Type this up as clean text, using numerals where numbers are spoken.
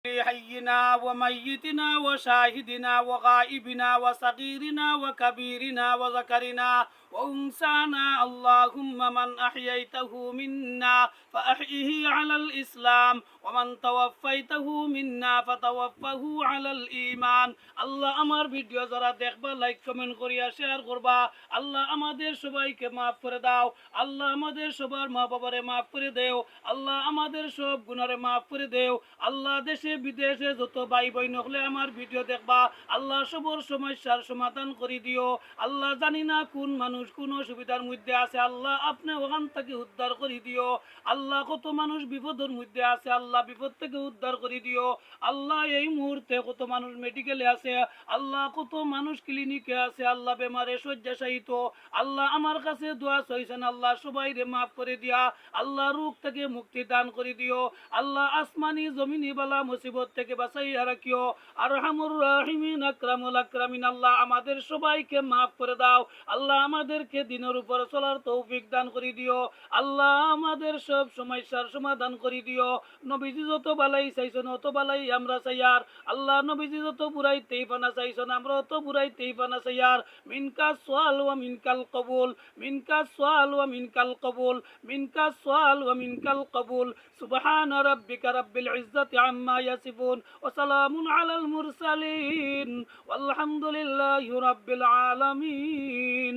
حينا وميتنا وشاهدنا وغائبنا وصغيرنا وكبيرنا وذكرنا وأنسانا اللهم من أحييته منا فأحيه على الإسلام ومن توفيته منا فتوفه على الإيمان আল্লাহ আমার ভিডিও যারা দেখবা লাইক কমেন্ট করিয়া শেয়ার করবা আল্লাহ আমাদের সবাইকে মাফ করে দাও আল্লাহ আমাদের সবার মা বাবারে মাফ করে দেও আল্লাহ আমাদের সব গুনারে মাফ করে দেও আল্লাহ দেশে বিদেশে যত ভাই বোন হলে আমার ভিডিও দেখবা আল্লাহ সবর সমস্যার সমাধান করে দিও আল্লাহ জানি না কোন মানুষ কোন অসুবিধার মধ্যে আছে আল্লাহ আপনি ওখান থেকে উদ্ধার করে দিও আল্লাহ কত মানুষ বিপদের মধ্যে আছে আল্লাহ বিপদ থেকে উদ্ধার করে দিও আল্লাহ এই মুহূর্তে কত মানুষ মেডিকেলে আছে আল্লাহ কত মানুষ ক্লিনিকে আছে আল্লাহ বেমারে শয্যাশায়িত আল্লাহ আমার কাছে দোয়া চাইছেন আল্লাহ সবাইরে মাফ করে দিয়া আল্লাহ রোগ থেকে মুক্তি দান করে দিও আল্লাহ আসমানি জমিনি বালা মুসিবত থেকে বাঁচাইয়া রাখিও আরহামুর রাহিমিন আকরামুল আকরামিন আল্লাহ আমাদের সবাইকে মাফ করে দাও আল্লাহ আমাদেরকে দিনের উপর চলার তৌফিক দান করে দিও আল্লাহ আমাদের সব সমস্যার সমাধান করে দিও নবীজি যত বালাই চাইছেন অত বালাই আমরা চাইয়ার আল্লাহ নবীজি যত বুড়াইতেই পানা চাইছেন আমরা অত বুড়াইতেই পানা চাইয়ার মিনকা সোয়াল ওয়া মিনকাল কবুল মিনকা সোয়াল ওয়া মিনকাল কবুল মিনকা সোয়াল ওয়া মিনকাল কবুল সুবহান রাব্বিকা রাব্বিল ইজ্জাতি আম্মা ইয়াসিফুন ওয়া সালামুন আলাল মুরসালিন ওয়ালহামদুলিল্লাহি রাব্বিল আলামিন।